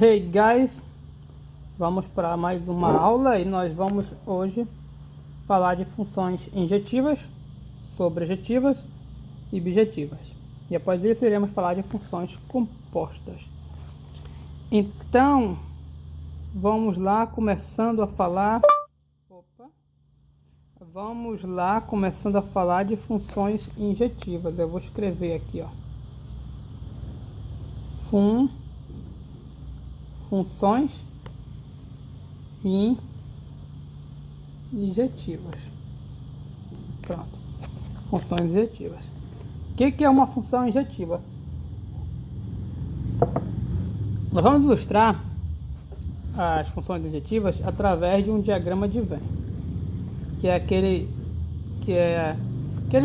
Hey guys, vamos para mais uma aula e nós vamos hoje falar de funções injetivas, sobrejetivas e bijetivas. E após isso iremos falar de funções compostas. Então, vamos lá começando a falar de funções injetivas. Eu vou escrever aqui, ó. Funções injetivas. Pronto. Funções injetivas. O que é uma função injetiva? Nós vamos ilustrar as funções injetivas através de um diagrama de Venn, que é aquele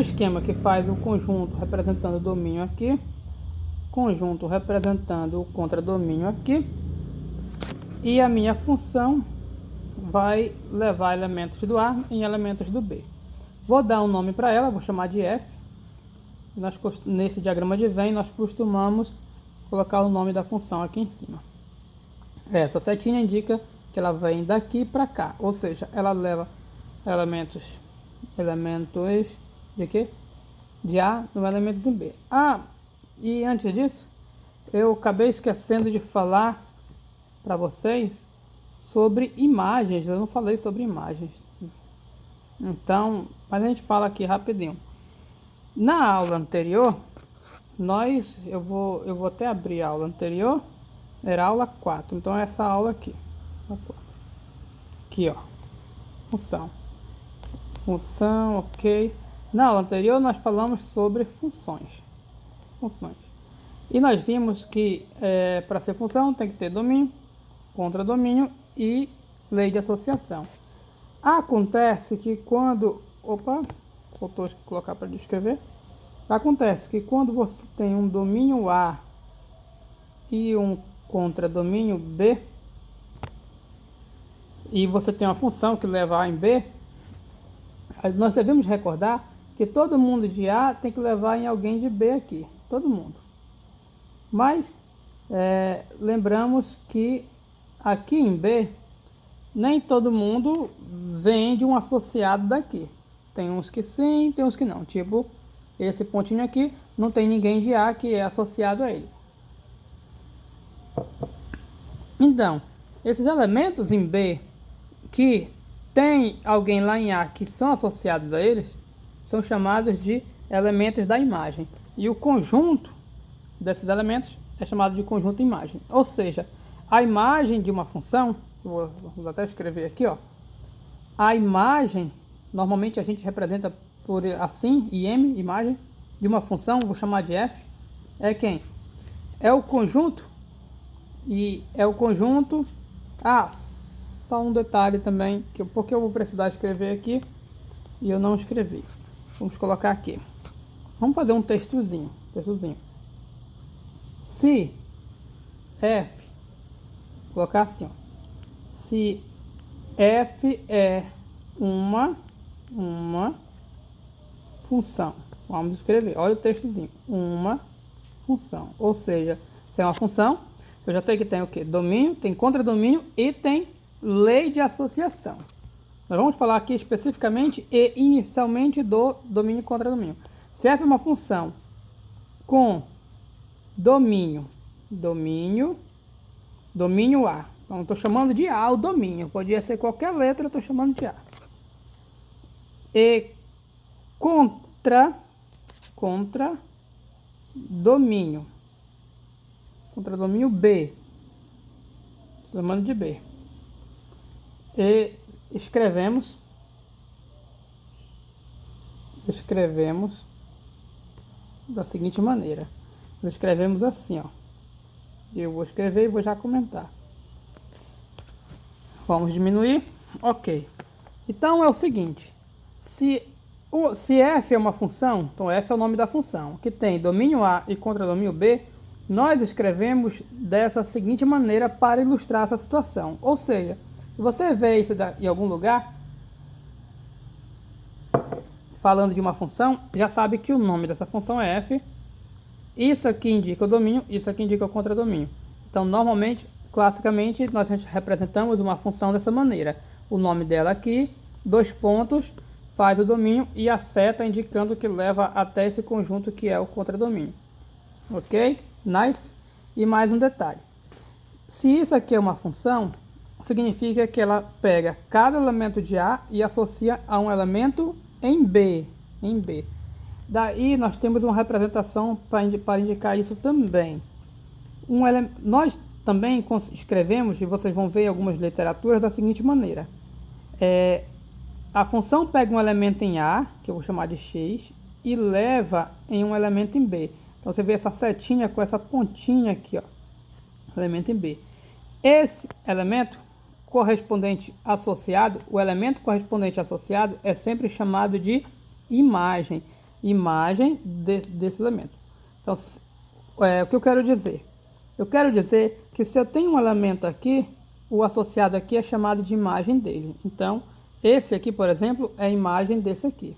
esquema que faz o conjunto representando o domínio aqui, conjunto representando o contradomínio aqui, e a minha função vai levar elementos do A em elementos do B. Vou dar um nome para ela, vou chamar de F. Nesse diagrama de Venn, nós costumamos colocar o nome da função aqui em cima. Essa setinha indica que ela vem daqui para cá, ou seja, ela leva elementos de quê? De A no elementos em B. E antes disso, eu acabei esquecendo de falar para vocês sobre imagens. Eu não falei sobre imagens. Então, mas a gente fala aqui rapidinho. Na aula anterior, eu vou até abrir a aula anterior. Era a aula 4. Então é essa aula aqui. Aqui, ó. Função, ok. Na aula anterior nós falamos sobre funções. E nós vimos que para ser função tem que ter domínio, contradomínio e lei de associação. Acontece que quando... Faltou colocar para descrever. Acontece que quando você tem um domínio A e um contradomínio B, e você tem uma função que leva A em B, nós devemos recordar que todo mundo de A tem que levar em alguém de B aqui. Todo mundo. Mas lembramos que aqui em B, nem todo mundo vem de um associado daqui. Tem uns que sim, tem uns que não. Tipo, esse pontinho aqui, não tem ninguém de A que é associado a ele. Então, esses elementos em B que tem alguém lá em A que são associados a eles, são chamados de elementos da imagem. E o conjunto desses elementos é chamado de conjunto imagem. Ou seja, a imagem de uma função, vou até escrever aqui, ó. A imagem, normalmente a gente representa por assim, im, imagem, de uma função, vou chamar de f, é quem? É o conjunto, só um detalhe também, porque eu vou precisar escrever aqui, e eu não escrevi. Vamos colocar aqui. Vamos fazer um textozinho. Se f, vou colocar assim, ó. Se f é uma função, vamos escrever, olha o textozinho, uma função, ou seja, se é uma função, eu já sei que tem o que? Domínio, tem contradomínio e tem lei de associação. Nós vamos falar aqui especificamente e inicialmente do domínio e contradomínio. Se f é uma função com domínio A, então estou chamando de A o domínio, podia ser qualquer letra, eu estou chamando de A. E contradomínio B, estou chamando de B. E escrevemos da seguinte maneira. Nós escrevemos assim, ó. Eu vou escrever e vou já comentar. Vamos diminuir. Ok. Então é o seguinte. Se f é uma função, então f é o nome da função, que tem domínio A e contradomínio B, nós escrevemos dessa seguinte maneira para ilustrar essa situação. Ou seja, se você vê isso em algum lugar, falando de uma função, já sabe que o nome dessa função é f. Isso aqui indica o domínio, isso aqui indica o contradomínio. Então, normalmente, classicamente, nós representamos uma função dessa maneira. O nome dela aqui, 2 pontos, faz o domínio e a seta indicando que leva até esse conjunto que é o contradomínio. Ok? Nice? E mais um detalhe. Se isso aqui é uma função, significa que ela pega cada elemento de A e associa a um elemento em B. Daí nós temos uma representação para indicar isso também. Nós também escrevemos, e vocês vão ver algumas literaturas da seguinte maneira. A função pega um elemento em A, que eu vou chamar de x, e leva em um elemento em B. Então você vê essa setinha com essa pontinha aqui, ó, elemento em B. Esse elemento correspondente associado, o elemento correspondente associado é sempre chamado de imagem desse elemento. Então, o que eu quero dizer? Eu quero dizer que se eu tenho um elemento aqui, o associado aqui é chamado de imagem dele. Então, esse aqui, por exemplo, é a imagem desse aqui.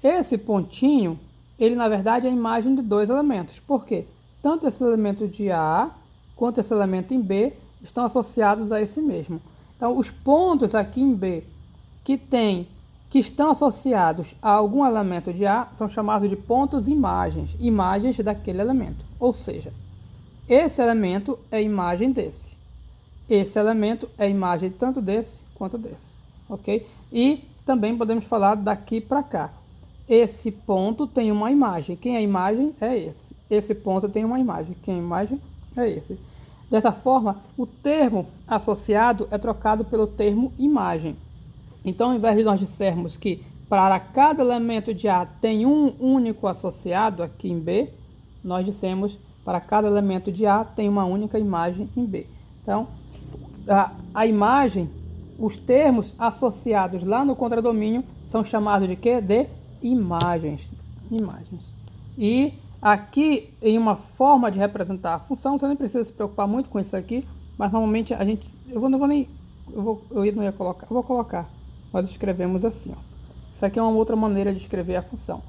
Esse pontinho, ele na verdade é a imagem de 2 elementos. Por quê? Tanto esse elemento de A quanto esse elemento em B estão associados a esse mesmo. Então, os pontos aqui em B que estão associados a algum elemento de A são chamados de pontos imagens daquele elemento. Ou seja, esse elemento é imagem desse. Esse elemento é imagem tanto desse quanto desse. Ok? E também podemos falar daqui para cá. Esse ponto tem uma imagem. Quem é a imagem é esse. Esse ponto tem uma imagem. Quem é a imagem é esse. Dessa forma, o termo associado é trocado pelo termo imagem. Então, ao invés de nós dissermos que para cada elemento de A tem um único associado aqui em B, nós dissemos para cada elemento de A tem uma única imagem em B. Então, a imagem, os termos associados lá no contradomínio são chamados de quê? De imagens. E aqui, em uma forma de representar a função, você nem precisa se preocupar muito com isso aqui, mas normalmente eu não ia colocar, eu vou colocar. Nós escrevemos assim, ó. Isso aqui é uma outra maneira de escrever a função.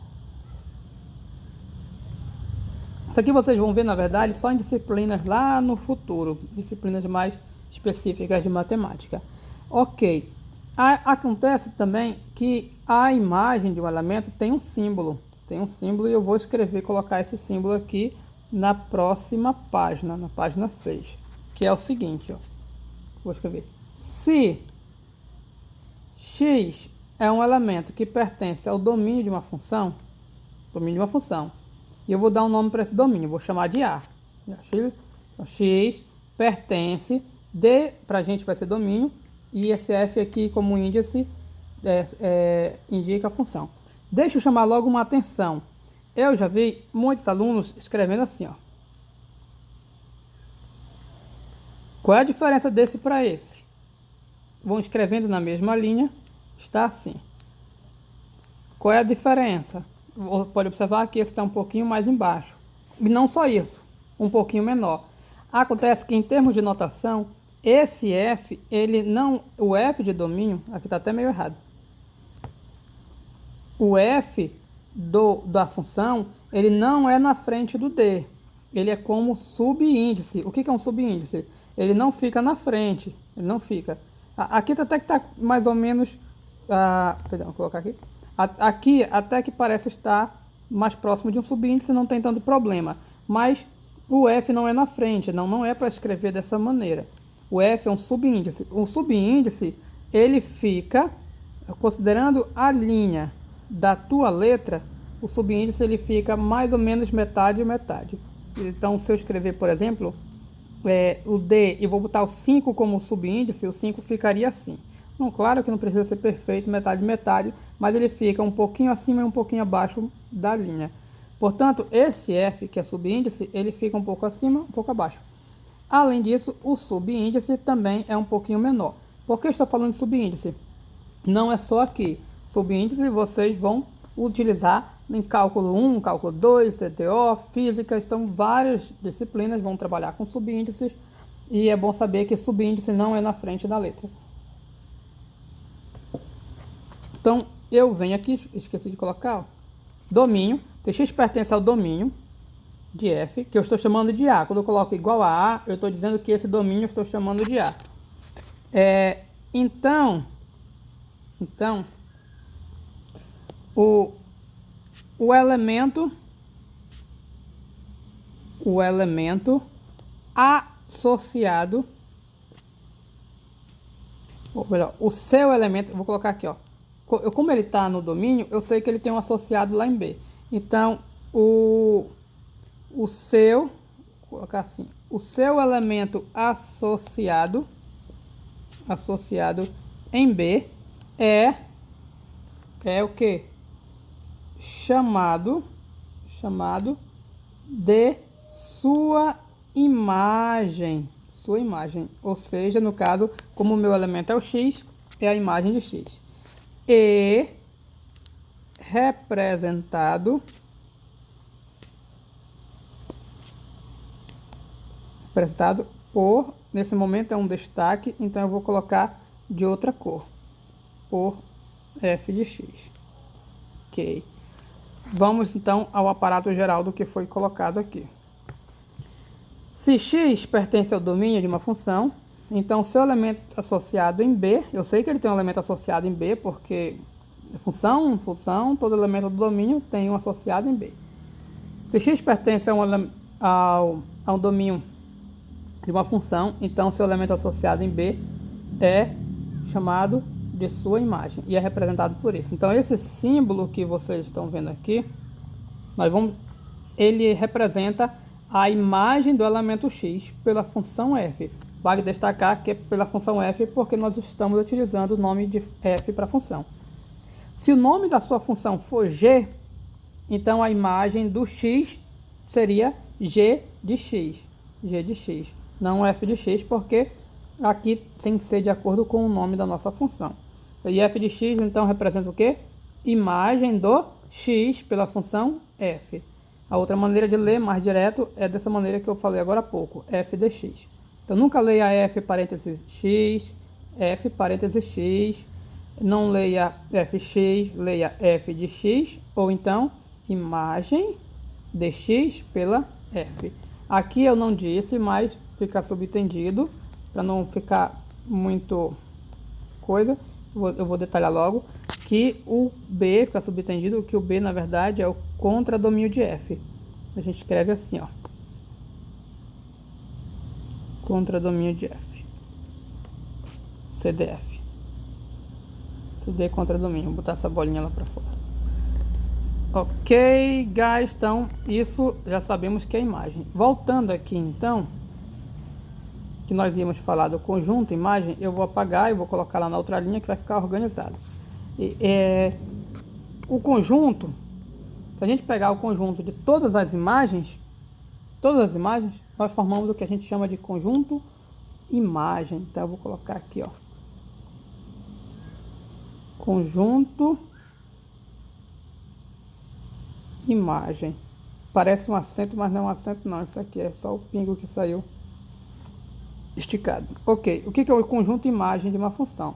Isso aqui vocês vão ver, na verdade, só em disciplinas lá no futuro, disciplinas mais específicas de matemática. Ok. Acontece também que a imagem de um elemento tem um símbolo. E eu vou colocar esse símbolo aqui na próxima página, na página 6. Que é o seguinte, ó. Vou escrever. Se x é um elemento que pertence ao domínio de uma função, e eu vou dar um nome para esse domínio, vou chamar de A. Então, x pertence para a gente vai ser domínio, e esse f aqui como índice indica a função. Deixa eu chamar logo uma atenção. Eu já vi muitos alunos escrevendo assim, ó. Qual é a diferença desse para esse? Vão escrevendo na mesma linha, está assim. Qual é a diferença? Pode observar que esse está um pouquinho mais embaixo. E não só isso, um pouquinho menor. Acontece que em termos de notação, esse f, o f de domínio, aqui está até meio errado. O f da função, ele não é na frente do d. Ele é como subíndice. O que é um subíndice? Ele não fica na frente. Ele não fica. Aqui até que está mais ou menos... perdão, vou colocar aqui. Aqui até que parece estar mais próximo de um subíndice, não tem tanto problema. Mas o f não é na frente, não é para escrever dessa maneira. O f é um subíndice. O subíndice, ele fica, considerando a linha da tua letra, o subíndice ele fica mais ou menos metade e metade. Então, se eu escrever, por exemplo, o D e vou botar o 5 como subíndice, o 5 ficaria assim. Não, claro que não precisa ser perfeito, metade, metade, mas ele fica um pouquinho acima e um pouquinho abaixo da linha. Portanto, esse F, que é subíndice, ele fica um pouco acima, um pouco abaixo. Além disso, o subíndice também é um pouquinho menor. Por que eu estou falando de subíndice? Não é só aqui. Subíndice vocês vão utilizar em cálculo 1, cálculo 2, CTO, física, então várias disciplinas vão trabalhar com subíndices e é bom saber que subíndice não é na frente da letra. Então, eu venho aqui, esqueci de colocar, ó, domínio, se x pertence ao domínio, de F, que eu estou chamando de A. Quando eu coloco igual a A, eu estou dizendo que esse domínio eu estou chamando de A. Então, o elemento associado, ou melhor, o seu elemento, vou colocar aqui, ó. Como ele está no domínio, eu sei que ele tem um associado lá em B. Então, o seu, vou colocar assim, o seu elemento associado em B é o que? Chamado de sua imagem. Ou seja, no caso, como o meu elemento é o X, é a imagem de X. E representado por, nesse momento é um destaque, então eu vou colocar de outra cor, por f de x. Ok. Vamos então ao aparato geral do que foi colocado aqui. Se x pertence ao domínio de uma função, então seu elemento associado em B, eu sei que ele tem um elemento associado em B, porque função, todo elemento do domínio tem um associado em B. Se x pertence ao domínio de uma função, então seu elemento associado em B é chamado de sua imagem e é representado por isso. Então esse símbolo que vocês estão vendo aqui, ele representa a imagem do elemento x pela função f. Vale destacar que é pela função f porque nós estamos utilizando o nome de f para a função. Se o nome da sua função for g, então a imagem do x seria g de x, não f de x, porque aqui tem que ser de acordo com o nome da nossa função. E f de x então representa o quê? Imagem do x pela função f. A outra maneira de ler mais direto é dessa maneira que eu falei agora há pouco, f de x. Então nunca leia f parênteses x, f parênteses x, não leia fx, leia f de x, ou então imagem de x pela f. Aqui eu não disse, mas fica subentendido, para não ficar muito coisa, eu vou detalhar logo, que o B, fica subentendido que o B na verdade é o contradomínio de f. A gente escreve assim, ó. Contradomínio de f. CDF. CD contradomínio. Vou botar essa bolinha lá para fora. Ok, guys, então isso já sabemos que é a imagem. Voltando aqui então, que nós íamos falar do conjunto imagem, eu vou apagar e vou colocar lá na outra linha que vai ficar organizado. O conjunto, se a gente pegar o conjunto de todas as imagens, nós formamos o que a gente chama de conjunto imagem. Então eu vou colocar aqui, ó, conjunto imagem. Parece um acento, mas não é um acento não, isso aqui é só o pingo que saiu esticado. Ok, o que é o conjunto imagem de uma função?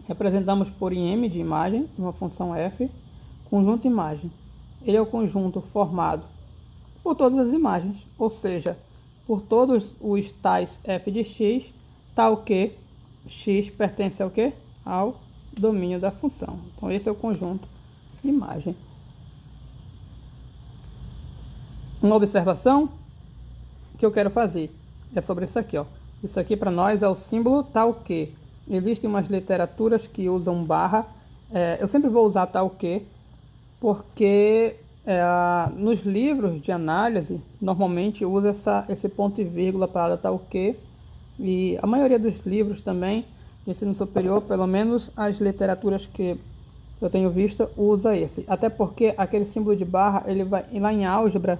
Representamos por im de imagem, de uma função f, conjunto imagem. Ele é o conjunto formado por todas as imagens, ou seja, por todos os tais f de x, tal que x pertence ao que? Ao domínio da função. Então esse é o conjunto imagem. Uma observação que eu quero fazer é sobre isso aqui, ó. Isso aqui para nós é o símbolo tal que. Existem umas literaturas que usam barra. Eu sempre vou usar tal que, porque nos livros de análise normalmente usa esse ponto e vírgula para tal que. E a maioria dos livros também de ensino superior, pelo menos as literaturas que eu tenho visto, usa esse. Até porque aquele símbolo de barra, ele vai lá em álgebra,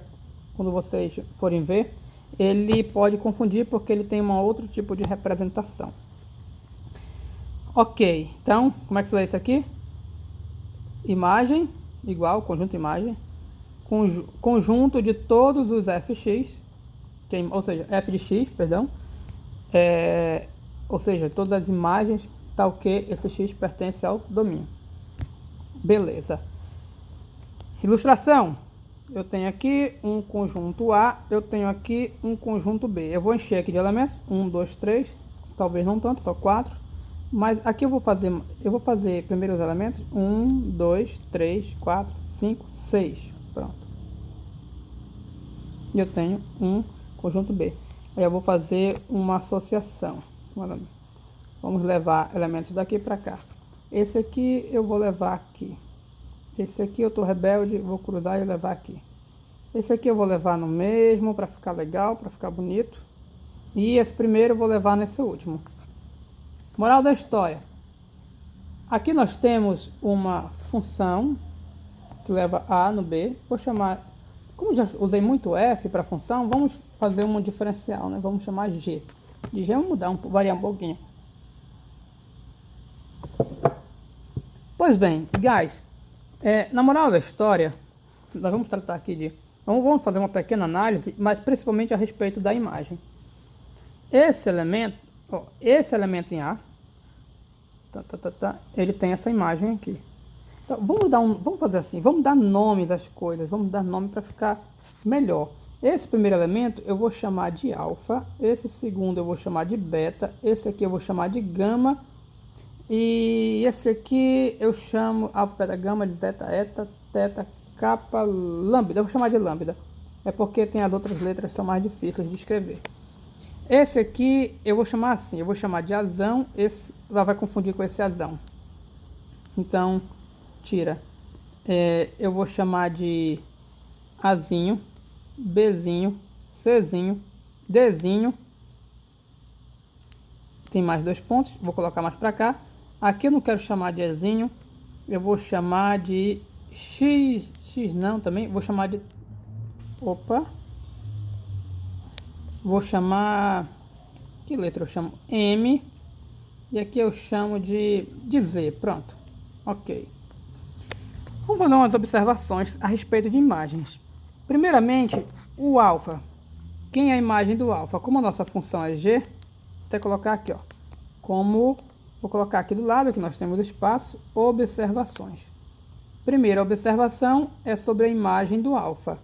quando vocês forem ver, ele pode confundir porque ele tem um outro tipo de representação. Ok, então, como é que se lê isso aqui? Imagem, igual, conjunto imagem, conjunto de todos os fx, ou seja, f de x, perdão, ou seja, todas as imagens, tal que esse x pertence ao domínio. Beleza. Ilustração. Eu tenho aqui um conjunto A, eu tenho aqui um conjunto B. Eu vou encher aqui de elementos, 1, 2, 3, talvez não tanto, só 4. Mas aqui eu vou fazer primeiro os elementos, 1, 2, 3, 4, 5, 6. Pronto. E eu tenho um conjunto B. Aí eu vou fazer uma associação. Vamos levar elementos daqui para cá. Esse aqui eu vou levar aqui. Esse aqui eu tô rebelde, vou cruzar e levar aqui. Esse aqui eu vou levar no mesmo para ficar legal, para ficar bonito. E esse primeiro eu vou levar nesse último. Moral da história. Aqui nós temos uma função que leva A no B. Vou chamar, como já usei muito F para função, vamos fazer um diferencial, né? Vamos chamar G. De G vamos mudar, variar um pouquinho. Pois bem, guys, na moral da história, nós vamos tratar aqui de... Vamos fazer uma pequena análise, mas principalmente a respeito da imagem. Esse elemento em A, ele tem essa imagem aqui. Então, vamos fazer assim, vamos dar nomes às coisas, vamos dar nome para ficar melhor. Esse primeiro elemento eu vou chamar de alfa, esse segundo eu vou chamar de beta, esse aqui eu vou chamar de gama, e esse aqui eu chamo alfa, beta, gama, de zeta, eta, teta, kappa, lambda. Eu vou chamar de lambda, é porque tem as outras letras que são mais difíceis de escrever. Esse aqui eu vou chamar assim, eu vou chamar de azão, esse lá vai confundir com esse azão. Então, tira. Eu vou chamar de Azinho, Bzinho, Czinho, Dzinho. Tem mais 2 pontos, vou colocar mais para cá. Aqui eu não quero chamar de Ezinho, eu vou chamar de X não também, vou chamar de... Opa! Vou chamar... Que letra eu chamo? M. E aqui eu chamo de Z. Pronto. Ok. Vamos fazer umas observações a respeito de imagens. Primeiramente, o alfa. Quem é a imagem do alfa? Como a nossa função é G, vou até colocar aqui, ó. Vou colocar aqui do lado, que nós temos espaço, observações. Primeira observação é sobre a imagem do alfa.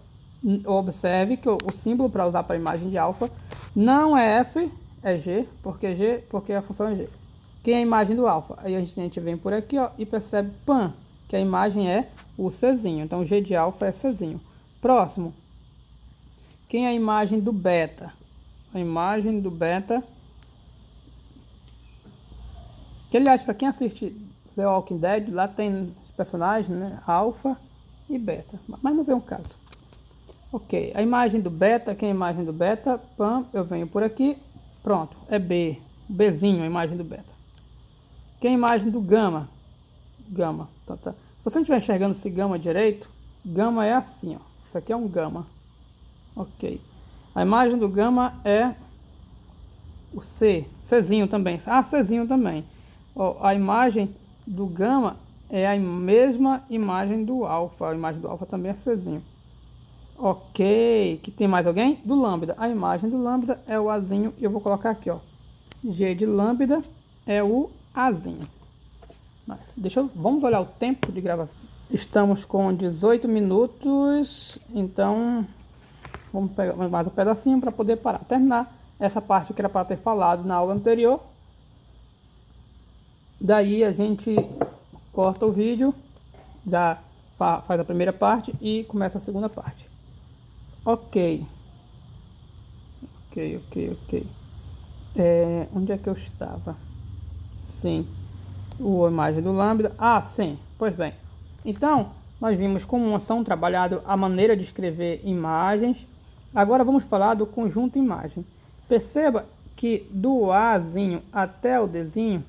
Observe que o símbolo para usar para a imagem de alfa não é F, é G, porque a função é G. Quem é a imagem do alfa? Aí a gente vem por aqui, ó, e percebe pan, que a imagem é o Czinho. Então G de alfa é Czinho. Próximo. Quem é a imagem do beta? A imagem do beta, que aliás, para quem assiste The Walking Dead, lá tem os personagens, né, alfa e beta, mas não vem um caso. Ok, a imagem do beta, quem é a imagem do beta? Pam, eu venho por aqui, pronto, é B, Bzinho, a imagem do beta. Quem é a imagem do gama? Gama, tá. Se você não estiver enxergando esse gama direito, gama é assim, ó. Isso aqui é um gama. Ok. A imagem do gama é o Czinho também. Ah, Czinho também. Ó, a imagem do gama é a mesma imagem do alfa. A imagem do alfa também é Czinho. Ok. Que tem mais alguém? Do lambda. A imagem do lambda é o Azinho. E eu vou colocar aqui, ó. G de lambda é o Azinho. Mas vamos olhar o tempo de gravação. Estamos com 18 minutos. Então, vamos pegar mais um pedacinho para poder parar. Terminar essa parte que era para ter falado na aula anterior. Daí a gente corta o vídeo, já faz a primeira parte e começa a segunda parte. Ok. Onde é que eu estava? Sim. A imagem do lambda. Ah, sim. Pois bem. Então, nós vimos como são trabalhado a maneira de escrever imagens. Agora vamos falar do conjunto imagem. Perceba que do Azinho até o Dzinho,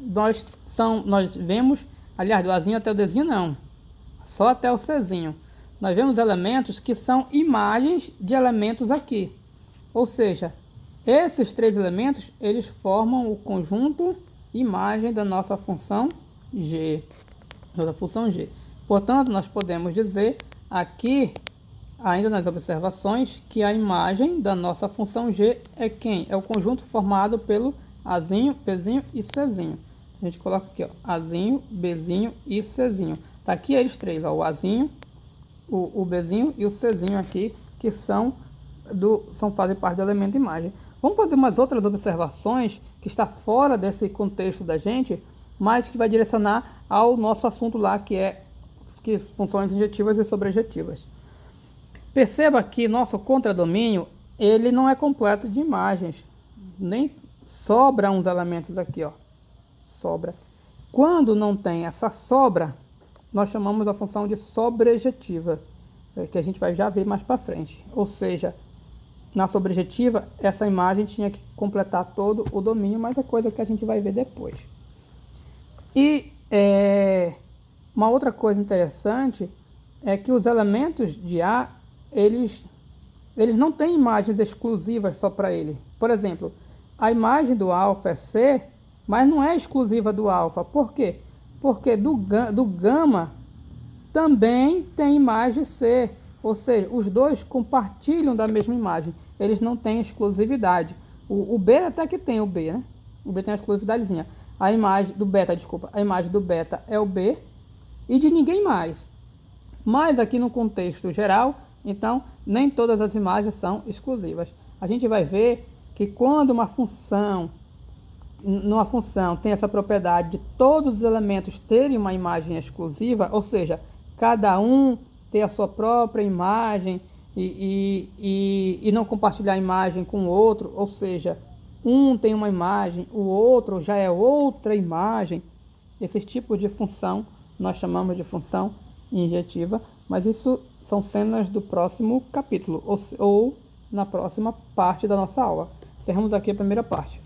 nós vemos, aliás, do Azinho até o Dzinho não, só até o Czinho. Nós vemos elementos que são imagens de elementos aqui. Ou seja, esses 3 elementos, eles formam o conjunto imagem da nossa função G. Portanto, nós podemos dizer aqui, ainda nas observações, que a imagem da nossa função G é quem? É o conjunto formado pelo Azinho, Bzinho e Czinho. A gente coloca aqui, ó, Azinho, Bzinho e Czinho. Tá aqui eles 3, ó, o Azinho, o Bzinho e o Czinho aqui, que fazem parte do elemento imagem. Vamos fazer umas outras observações que está fora desse contexto da gente, mas que vai direcionar ao nosso assunto lá, que funções injetivas e sobrejetivas. Perceba que nosso contradomínio, ele não é completo de imagens, nem sobra uns elementos aqui, ó, sobra. Quando não tem essa sobra, nós chamamos a função de sobrejetiva, que a gente vai já ver mais para frente. Ou seja, na sobrejetiva, essa imagem tinha que completar todo o domínio, mas é coisa que a gente vai ver depois. E uma outra coisa interessante é que os elementos de A, eles não têm imagens exclusivas só para ele. Por exemplo, a imagem do alfa é C, mas não é exclusiva do alfa. Por quê? Porque do gama também tem imagem C. Ou seja, os dois compartilham da mesma imagem. Eles não têm exclusividade. O B até que tem o B, né? O B tem uma exclusividadezinha. A imagem do beta, a imagem do beta é o B e de ninguém mais. Mas aqui no contexto geral, então, nem todas as imagens são exclusivas. A gente vai ver que quando numa função tem essa propriedade de todos os elementos terem uma imagem exclusiva, ou seja, cada um ter a sua própria imagem e não compartilhar a imagem com o outro, ou seja, um tem uma imagem, o outro já é outra imagem. Esses tipos de função nós chamamos de função injetiva, mas isso são cenas do próximo capítulo ou na próxima parte da nossa aula. Encerramos aqui a primeira parte.